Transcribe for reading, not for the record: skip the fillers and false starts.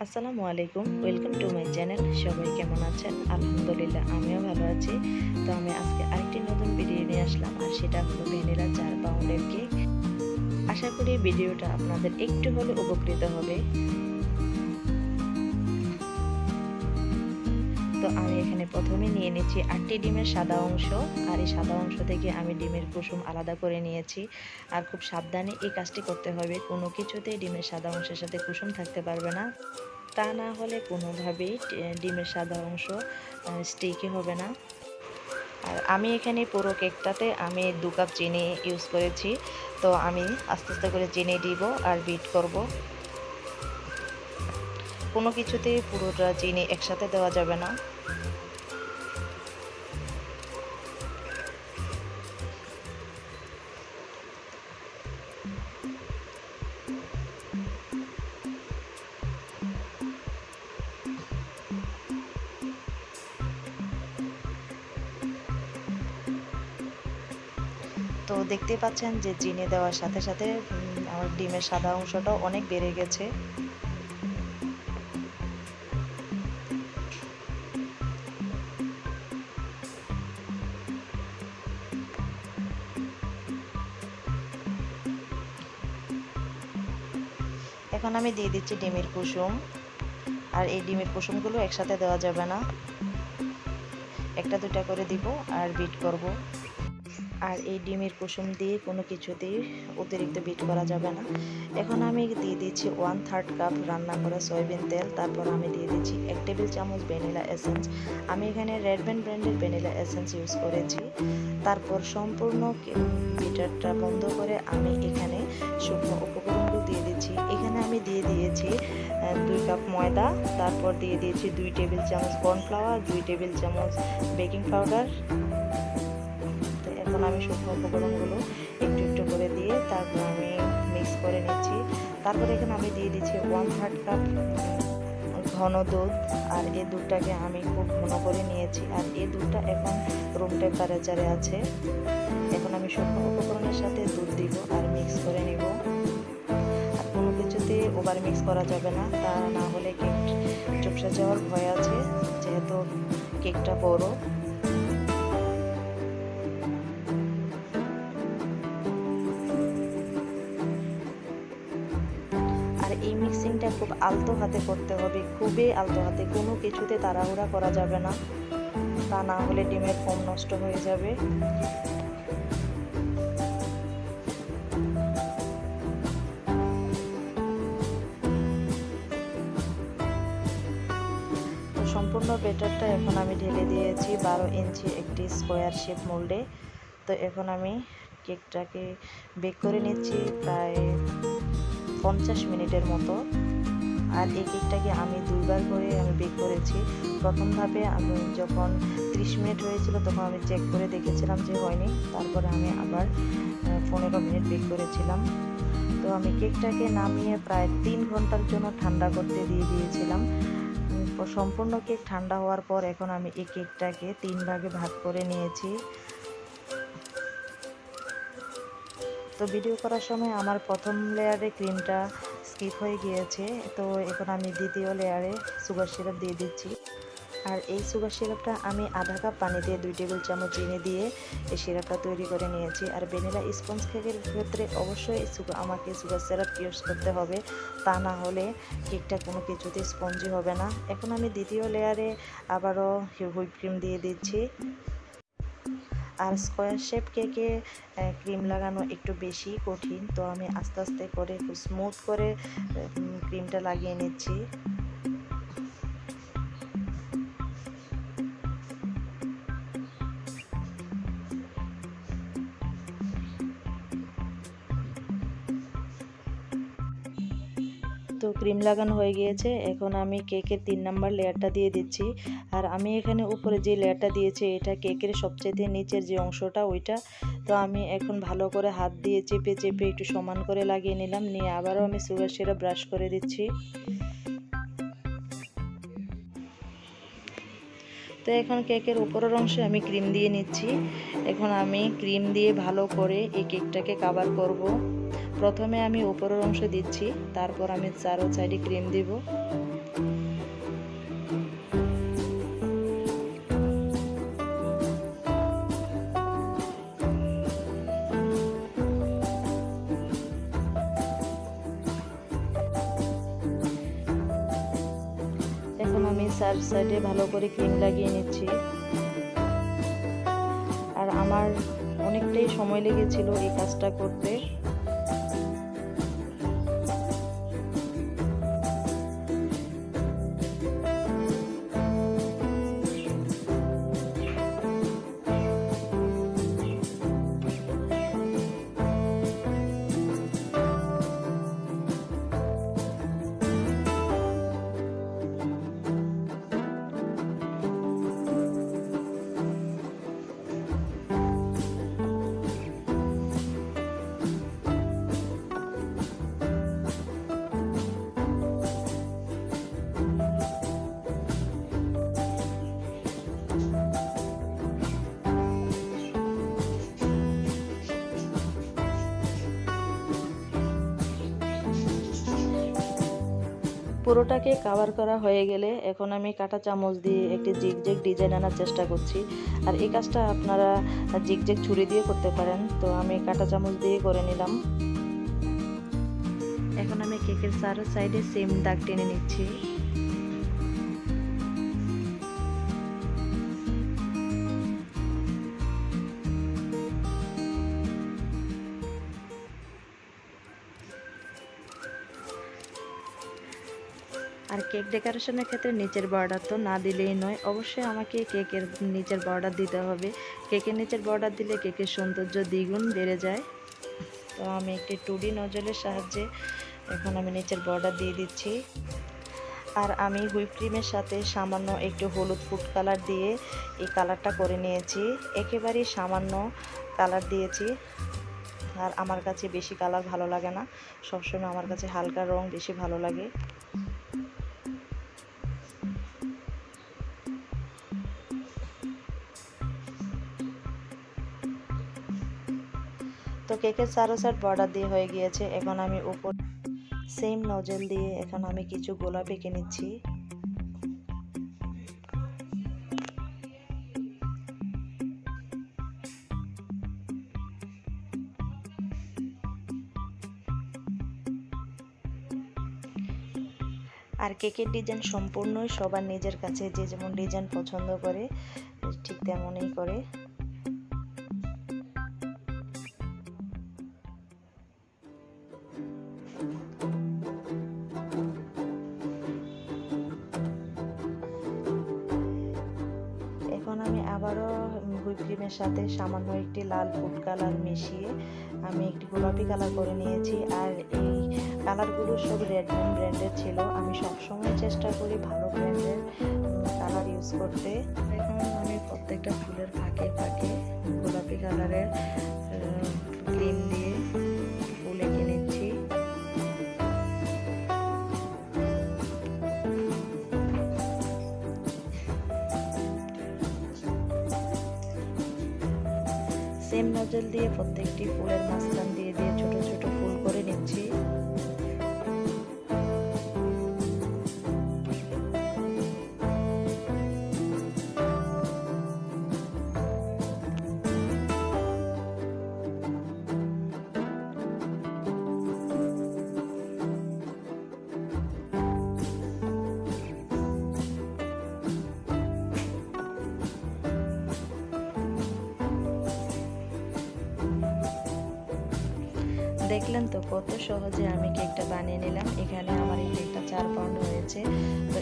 আসসালামু আলাইকুম, welcome to my channel. সবাই কেমন আছেন? আলহামদুলিল্লাহ, আমিও ভালো আছি। তো আমি আজকে আরেকটি নতুন ভিডিও নিয়ে আসলাম, আর সেটা হলো ভ্যানিলা 4 পাউন্ডের কেক। আশা করি ভিডিওটা আপনাদের একটু হলে উপকৃত হবে। তো আমি এখানে প্রথমে নিয়ে নিচ্ছি 8টি ডিমের সাদা অংশ, আর এই সাদা অংশ থেকে আমি ডিমের কুসুম আলাদা করে নিয়েছি। আর খুব সাবধানে এই কাজটি করতে হবে, কোনো কিছুতেই ডিমের সাদা অংশের সাথে কুসুম থাকতে পারবে না, তা না হলে কোনোভাবেই ডিমের সাদা অংশ স্টিকি হবে না। আর আমি এখানে পুরো কেকটাতে আমি 2 কাপ চিনি ইউজ করেছি। তো আমি আস্তে আস্তে করে চিনি দিব আর বিট করব। কোনো কিছুতেই পুরোটা চিনি একসাথে দেওয়া যাবে না। তো দেখতেই পাচ্ছেন যে চিনি দেওয়ার সাথে সাথে আমার ডিমের সাদা অংশটাও অনেক বেড়ে গেছে। এখন আমি দিয়ে দিচ্ছি ডিমের কুসুম। আর এই ডিমের কুসুমগুলো একসাথে দেওয়া যাবে না, একটা দুটা করে দিব আর বিট করব। আর এই ডিমের কুসুম দিয়ে কোনো কিছুতেই অতিরিক্ত বিট করা যাবে না। এখন আমি দিয়ে দিচ্ছি 1/3 কাপ রান্না করা সয়াবিন তেল। তারপর আমি দিয়ে দিচ্ছি 1 টেবিল চামচ ভ্যানিলা এসেন্স। আমি এখানে রেডম্যান ব্র্যান্ডের ভ্যানিলা এসেন্স ইউজ করেছি। তারপর সম্পূর্ণ বিটারটা বন্ধ করে আমি এখানে শুকনো উপকরণগুলো দিয়ে দিচ্ছি। এখানে আমি দিয়ে দিয়েছি 2 কাপ ময়দা, তারপর দিয়ে দিয়েছি 2 টেবিল চামচ কর্নফ্লাওয়ার, 2 টেবিল চামচ বেকিং পাউডার। এখন আমি শুকনো উপকরণগুলো একটু একটু করে দিয়ে তারপর আমি মিক্স করে নিচ্ছি। তারপর এখানে আমি দিয়ে দিচ্ছি 1/3 কাপ ঘন দুধ। আর এই দুধটাকে আমি খুব ঘন করে নিয়েছি, আর এই দুধটা এখন রুম টেম্পারেচারে আছে। এখন আমি শুকনো উপকরণের সাথে দুধ দিব আর মিক্স করে নিব। আর কোনো কিছুতে ওভার মিক্স করা যাবে না, তা না হলে কেক চুপসে যাওয়ার ভয় আছে, যেহেতু কেকটা বড়। আর এই মিক্সিংটা খুব আলতো হাতে করতে হবে, খুবই আলতো হাতে, কোনো কিছুতে তাড়াহুড়া করা যাবে না, তা না হলে ডিমের ফোম নষ্ট হয়ে যাবে। তো সম্পূর্ণ ব্যাটারটা এখন আমি ঢেলে দিয়েছি 12 ইঞ্চি একটি স্কোয়ার শেপ মোল্ডে। তো এখন আমি কেকটাকে বেক করে নিচ্ছি প্রায় 50 মিনিটের মতো। আর এই কেকটাকে আমি 2বার করে আমি বেক করেছি। প্রথম ধাপে আমি যখন 30 মিনিট হয়েছিল তখন আমি চেক করে দেখেছিলাম যে হয়নি, তারপরে আমি আবার 15 মিনিট বেক করেছিলাম। তো আমি কেকটাকে নামিয়ে প্রায় 3 ঘন্টার জন্য ঠান্ডা করতে দিয়ে দিয়েছিলাম। সম্পূর্ণ কেক ঠান্ডা হওয়ার পর এখন আমি এই কেকটাকে 3 ভাগে ভাগ করে নিয়েছি। তো ভিডিও করার সময় আমার প্রথম লেয়ারে ক্রিমটা স্কিপ হয়ে গিয়েছে। তো এখন আমি দ্বিতীয় লেয়ারে সুগার সিরাপ দিয়ে দিচ্ছি। আর এই সুগার সিরাপটা আমি আধা কাপ পানি দিয়ে 2 টেবিল চামচ চিনি দিয়ে এই সিরাপটা তৈরি করে নিয়েছি। আর ভ্যানিলা স্পঞ্জ কেকের ক্ষেত্রে অবশ্যই আমাকে সুগার সিরাপ ইউজ করতে হবে, তা না হলে কেকটা কোনো কিছুতে স্পঞ্জি হবে না। এখন আমি দ্বিতীয় লেয়ারে আবারও হুইপ ক্রিম দিয়ে দিচ্ছি। আর স্কোয়ার শেপ কেকে ক্রিম লাগানো একটু বেশি কঠিন, তো আমি আস্তে আস্তে করে খুব স্মুথ করে ক্রিমটা লাগিয়ে নিচ্ছি। তো ক্রিম লাগানো হয়ে গিয়েছে, এখন আমি কেকের 3 নাম্বার লেয়ারটা দিয়ে দিচ্ছি। আর আমি এখানে উপরে যে লেয়ারটা দিয়েছি এটা কেকের সবচেয়ে নিচের যে অংশটা ওইটা। তো আমি এখন ভালো করে হাত দিয়ে চেপে চেপে একটু সমান করে লাগিয়ে নিলাম, নিয়ে আবারও আমি সুগার সিরাপ ব্রাশ করে দিচ্ছি। তো এখন কেকের উপরের অংশে আমি ক্রিম দিয়ে নিচ্ছি। এখন আমি ক্রিম দিয়ে ভালো করে এই কেকটাকে কভার করব। প্রথমে আমি উপরের অংশ দিচ্ছি, তারপর আমি চারো সাইডে ক্রিম দিব। এখন আমি সাইডে ভালো করে ক্রিম লাগিয়ে নিচ্ছি। আর আমার অনেকটাই সময় লেগেছিল এই কাজটা করতে। পুরোটাকে কভার করা হয়ে গেলে এখন আমি কাঁটা চামচ দিয়ে একটি জিগজ্যাগ ডিজাইন আনার চেষ্টা করছি। আর এই কাজটা আপনারা জিগজ্যাগ ছুরি দিয়ে করতে পারেন, তো আমি কাঁটা চামচ দিয়ে করে নিলাম। এখন আমি কেকের চার সাইডে সেম দাগ টেনে নিচ্ছি। আর কেক ডেকোরেশনের ক্ষেত্রে নিচের বর্ডার তো না দিলেই নয়, অবশ্যই আমাকে কেকের নিচের বর্ডার দিতে হবে। কেকের নিচের বর্ডার দিলে কেকের সৌন্দর্য দ্বিগুণ বেড়ে যায়। তো আমি একটি 2D নজলের সাহায্যে এখন আমি নিচের বর্ডার দিয়ে দিচ্ছি। আর আমি হুইপ ক্রিমের সাথে সামান্য একটু হলুদ ফুড কালার দিয়ে এই কালারটা করে নিয়েছি। একেবারেই সামান্য কালার দিয়েছি। আর আমার কাছে বেশি কালার ভালো লাগে না, সবসময় আমার কাছে হালকা রং বেশি ভালো লাগে। তো কেকের চারো সাইড বর্ডার দিয়ে হয়ে গিয়েছে। এখন আমি উপর সেম নজল দিয়ে এখন আমি কিছু গোলাপ এঁকে নিচ্ছি। আর কেকের ডিজাইন সম্পূর্ণই সবার নিজের কাছে যে যেমন ডিজাইন পছন্দ করে ঠিক তেমনই করে। এখন আমি আবারও হুইপ ক্রিমের সাথে সামান্য একটি লাল ফুড কালার মিশিয়ে আমি একটি গোলাপি কালার করে নিয়েছি। আর এই কালারগুলো সব রেডম্যান ব্র্যান্ডের ছিল। আমি সবসময় চেষ্টা করি ভালো ব্র্যান্ডের কালার ইউজ করতে। এখন আমি প্রত্যেকটা ফুলের ফাঁকে ফাঁকে গোলাপি কালারের ক্রিম দিয়ে ফুল এঁকে নিচ্ছি। সেম নজল দিয়ে প্রত্যেকটি ফুলের মাঝখান দিয়ে দিয়ে ছোট ছোট ফুল করে নিচ্ছি। দেখলেন তো কত সহজে আমি কেকটা বানিয়ে নিলাম। এখানে আমার এই কেকটা 4 পাউন্ড হয়েছে। তো